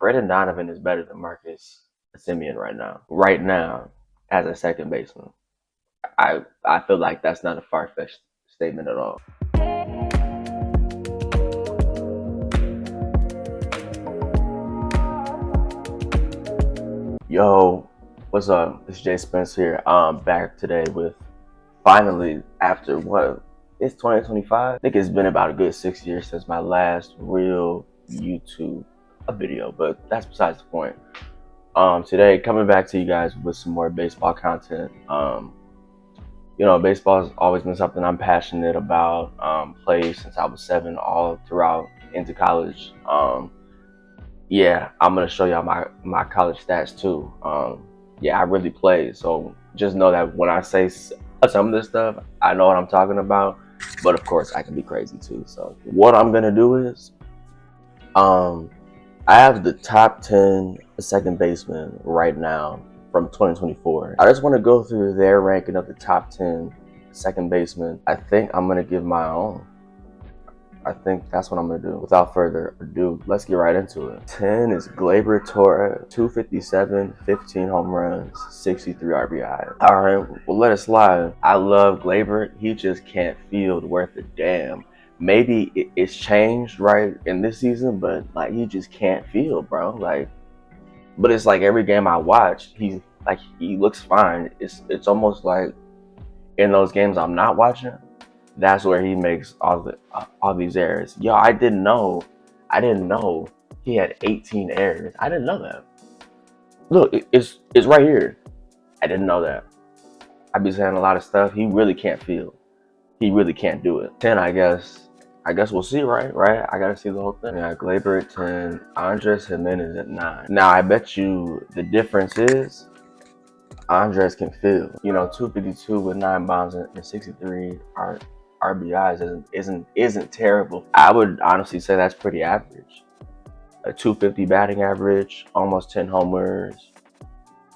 Brendan Donovan is better than Marcus Simeon right now. Right now, as a second baseman, I feel like that's not a far fetched statement at all. Yo, what's up? It's Jay Spence here. I'm back today with finally after what? It's 2025. I think it's been about a good 6 years since my last real YouTube video, but that's besides the point. Today coming back to you guys with some more baseball content. Baseball has always been something I'm passionate about. Played since I was 7, all throughout into college. Yeah, I'm gonna show y'all my college stats too. Yeah, I really played, so just know that when I say some of this stuff, I know what I'm talking about. But of course, I can be crazy too. So what I'm gonna do is, I have the top 10 second basemen right now from 2024. I just want to go through their ranking of the top 10 second basemen. I think I'm gonna give my own. I think that's what I'm going to do. Without further ado, let's get right into it. 10 is Gleyber Torres, 257, 15 home runs, 63 RBI. All right, well, let it slide. I love Gleyber. He just can't field worth a damn. Maybe it's changed right in this season, but like he just can't field, bro. Like, but it's like every game I watch, he looks fine. It's almost like in those games I'm not watching, that's where he makes all these errors. Yo, I didn't know he had 18 errors. I didn't know that. Look, it's right here. I didn't know that. I be saying a lot of stuff. He really can't feel. He really can't do it. 10, I guess. I guess we'll see, right? Right? I gotta see the whole thing. Yeah, Gleyber at 10, Andres Jimenez at 9. Now, I bet you the difference is Andres can feel. 252 with 9 bombs and 63 RBIs isn't terrible. I would honestly say that's pretty average. A 250 batting average, almost 10 homers,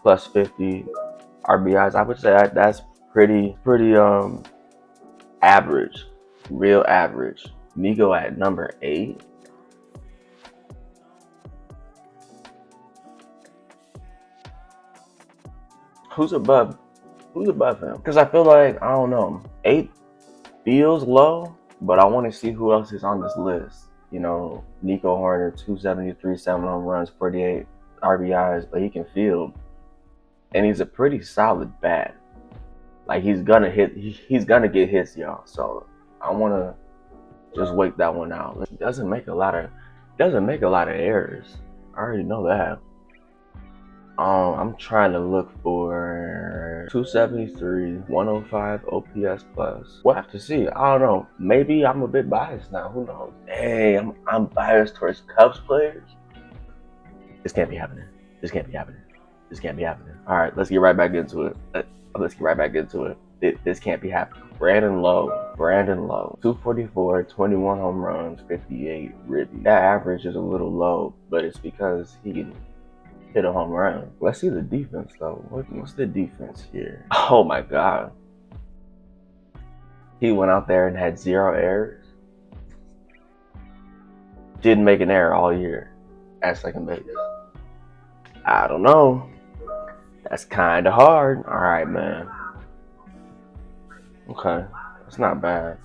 plus 50 RBIs. I would say that's pretty average, real average. Nico at number 8. Who's above him? Because I feel like, I don't know, 8 feels low, but I want to see who else is on this list. Nico Hoerner, 273, 7 home runs, 48 RBIs, but he can field, and he's a pretty solid bat. Like he's gonna get hits, y'all. So I want to just wait that one out. He doesn't make a lot of errors. I already know that. I'm trying to look for 273, 105 OPS plus. We'll have to see. I don't know. Maybe I'm a bit biased now. Who knows? Hey, I'm biased towards Cubs players. This can't be happening. This can't be happening. This can't be happening. All right, let's get right back into it. This can't be happening. Brandon Lowe, 244, 21 home runs, 58 ribbies. That average is a little low, but it's because he can hit a home run. Let's see the defense though. What's the defense here? Oh my God. He went out there and had 0 errors. Didn't make an error all year at second base. I don't know. That's kind of hard. All right, man. Okay, that's not bad.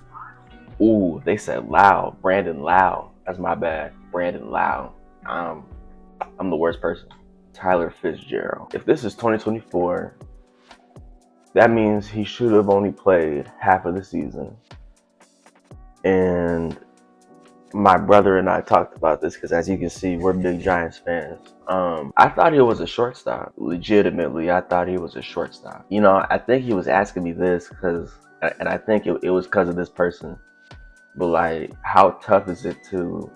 Ooh, they said Lau. Brandon Lau. That's my bad. Brandon Lau. I'm the worst person. Tyler Fitzgerald. If this is 2024, that means he should have only played half of the season. And my brother and I talked about this because, as you can see, we're big Giants fans. I thought he was a shortstop. Legitimately, I thought he was a shortstop. I think he was asking me this and I think it was because of this person. But like, how tough is it to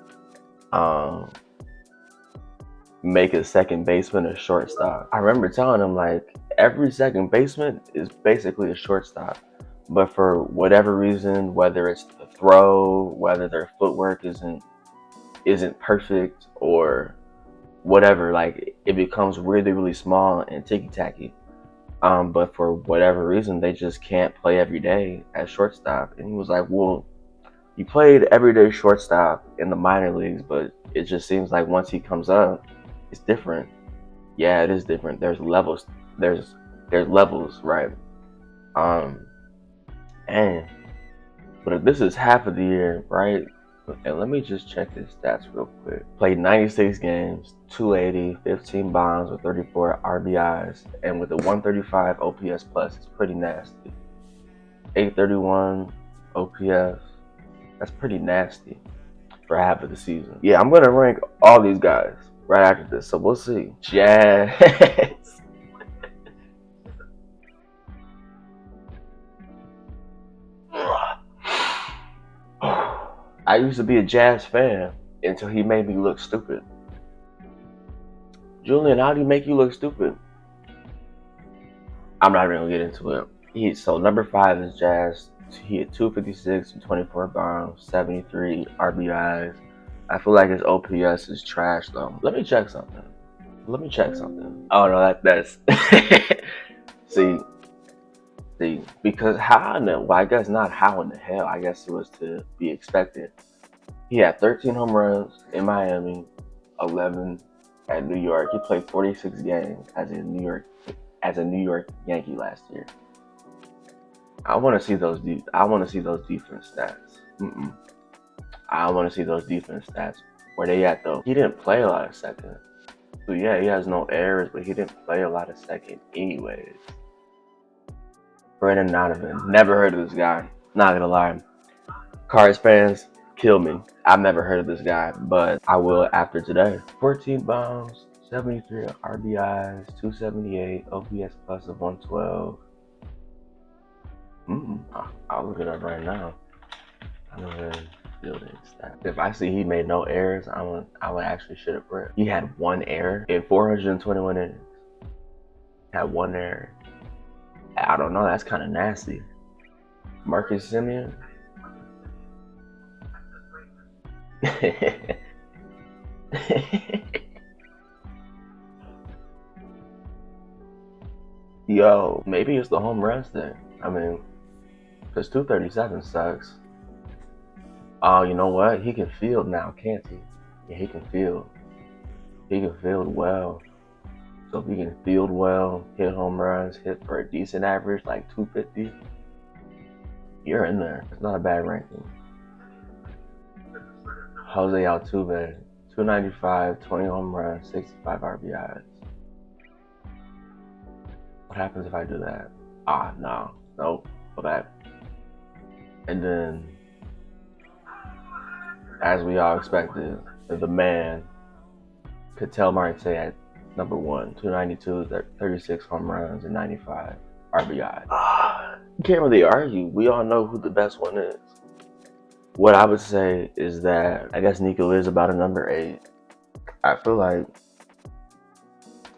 make a second baseman a shortstop? I remember telling him like every second baseman is basically a shortstop, but for whatever reason, whether it's the throw, whether their footwork isn't perfect or whatever, like it becomes really, really small and ticky-tacky. But for whatever reason, they just can't play every day at shortstop. And he was like, well, you played everyday shortstop in the minor leagues, but it just seems like once he comes up, It's different. Yeah, it is different. There's levels. There's levels, right? Um, and but if this is half of the year, right? And let me just check his stats real quick. Played 96 games, 280, 15 bombs with 34 RBIs, and with a 135 OPS plus, it's pretty nasty. 831 OPS, that's pretty nasty for half of the season. Yeah, I'm gonna rank all these guys right after this, so we'll see. Jazz. I used to be a Jazz fan until he made me look stupid. Julian, how do you make you look stupid? I'm not even gonna get into it. So number 5 is Jazz. He had 256 and 24 bombs, 73 RBIs. I feel like his OPS is trash though. Let me check something. Oh no, that's see, because how in the well, I guess not how in the hell. I guess it was to be expected. He had 13 home runs in Miami, 11 at New York. He played 46 games as a New York Yankee last year. I want to see those. I want to see those defense stats. I want to see those defense stats. Where they at though? He didn't play a lot of second. So yeah, he has no errors, but he didn't play a lot of second anyways. Brandon Donovan. Never heard of this guy. Not gonna lie. Cards fans, kill me. I've never heard of this guy, but I will after today. 14 bombs, 73 RBIs, 278, OPS plus of 112. I'll look it up right now. Fielding stats. If I see he made no errors, I would actually shit a brick. He had one error in 421 innings. Had one error. I don't know. That's kind of nasty. Marcus Semien. Yo, maybe it's the home runs thing. I mean, because 237 sucks. Oh, you know what? He can field now, can't he? Yeah, he can field. He can field well. So if he can field well, hit home runs, hit for a decent average, like 250, you're in there. It's not a bad ranking. Jose Altuve, 295, 20 home runs, 65 RBIs. What happens if I do that? No. Nope. Go back. And then, as we all expected, the man, Ketel Marte at number 1, 292, 36 home runs, and 95 RBI. You can't really argue. We all know who the best one is. What I would say is that I guess Nico is about a number 8. I feel like,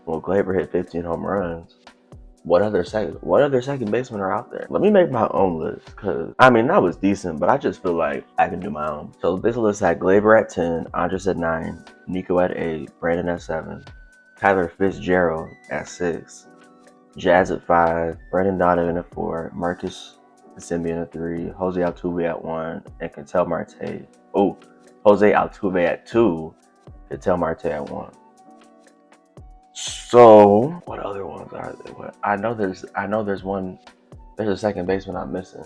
well, Gleyber hit 15 home runs. What other second basemen are out there? Let me make my own list, because I mean that was decent, but I just feel like I can do my own. So this list had Gleyber at 10, Andres at 9, Nico at 8, Brandon at 7, Tyler Fitzgerald at 6, Jazz at 5, Brandon Donovan at 4, Marcus Semien at 3, Jose Altuve at 1, and Ketel Marte. Oh, Jose Altuve at 2, Ketel Marte at 1. So, what other ones are there? What I know there's one. There's a second baseman I'm missing.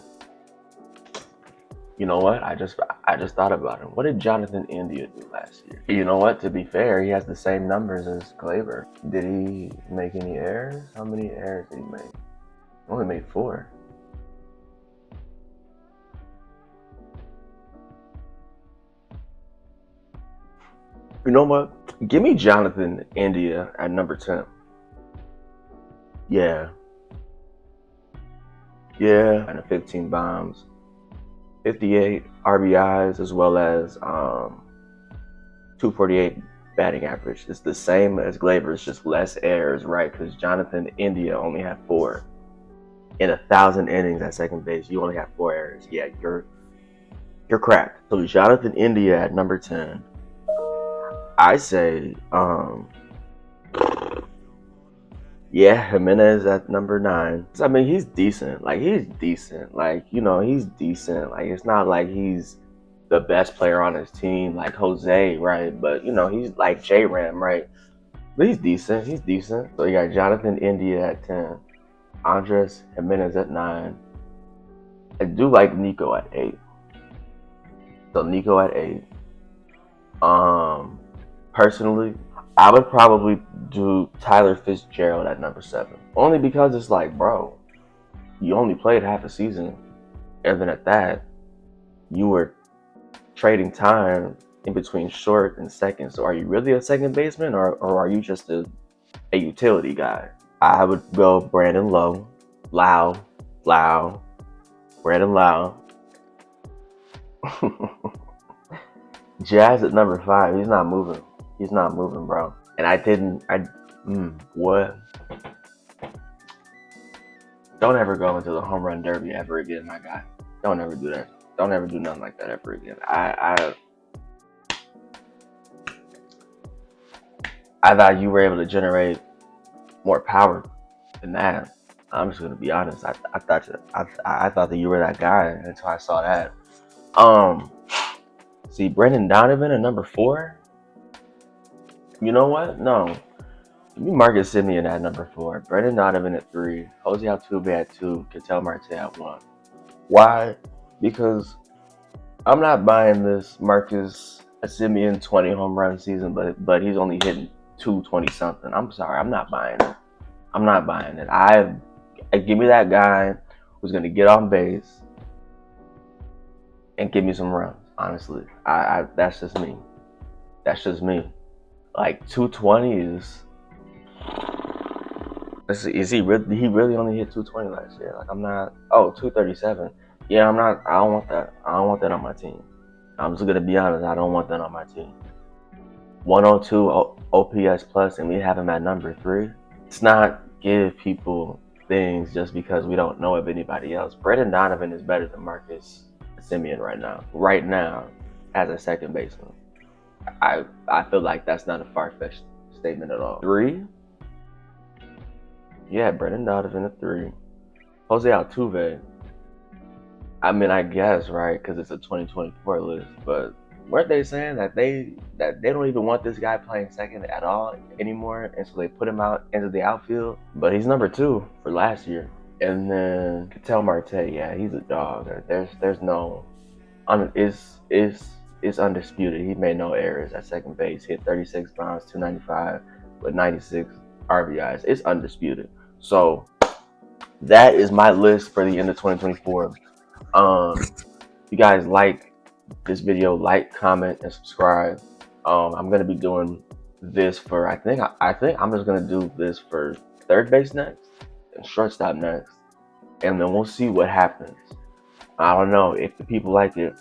You know what? I just thought about him. What did Jonathan India do last year? You know what? To be fair, he has the same numbers as Gleyber. Did he make any errors? How many errors did he make? He only made 4. You know what? Give me Jonathan India at number 10. Yeah. And 15 bombs, 58 RBIs, as well as 248 batting average. It's the same as Gleyber. It's just less errors, right? Because Jonathan India only had 4. In 1,000 innings at second base, you only have 4 errors. Yeah, you're cracked. So Jonathan India at number 10. I say, Jimenez at number 9. I mean, he's decent. Like, he's decent. Like, he's decent. Like, it's not like he's the best player on his team, like Jose, right? But, he's like J-Ram, right? But he's decent. He's decent. So you got Jonathan India at 10, Andres Jimenez at 9. I do like Nico at 8. So Nico at 8. Personally, I would probably do Tyler Fitzgerald at number 7. Only because it's like, bro, you only played half a season, and then at that, you were trading time in between short and second. So are you really a second baseman, or are you just a utility guy? I would go Brandon Lau, Brandon Lau. Jazz at number 5. He's not moving. He's not moving, bro. And what? Don't ever go into the home run derby ever again, my guy. Don't ever do that. Don't ever do nothing like that ever again. I thought you were able to generate more power than that. I'm just gonna be honest. I thought that you were that guy until I saw that. See, Brendan Donovan at number 4. You know what? No. Give me Marcus Simeon at number 4. Brendan Donovan at 3. Jose Altuve at 2. Ketel Marte at 1. Why? Because I'm not buying this Marcus Simeon 20 home run season, but he's only hitting 220 something. I'm sorry, I'm not buying it. I'm not buying it. I give me that guy who's gonna get on base and give me some runs. Honestly, I that's just me. That's just me. Like 220 is he really? He really only hit 220 last year. Like I'm not. Oh, 237. Yeah, I'm not. I don't want that. I don't want that on my team. I'm just gonna be honest. I don't want that on my team. 102 OPS plus, and we have him at number 3. It's not give people things just because we don't know of anybody else. Brendan Donovan is better than Marcus Simeon right now. Right now, as a second baseman, I feel like that's not a far-fetched statement at all. 3. Yeah, Brendan Donovan at 3. Jose Altuve. I mean, I guess, right, because it's a 2024 list, but weren't they saying that they don't even want this guy playing second at all anymore, and so they put him out into the outfield? But he's number 2 for last year. And then Ketel Marte, yeah, he's a dog. There's no, it's undisputed. He made no errors at second base. Hit 36 bombs, 295 with 96 RBIs. It's undisputed. So that is my list for the end of 2024. If you guys like this video, like, comment, and subscribe. I'm gonna be doing this for I think I'm just gonna do this for third base next and shortstop next, and then we'll see what happens. I don't know if the people like it.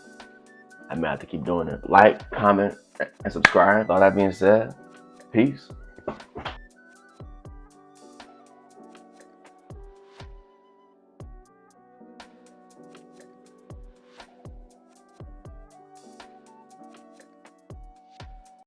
I may have to keep doing it. Like, comment, and subscribe. All that being said, peace.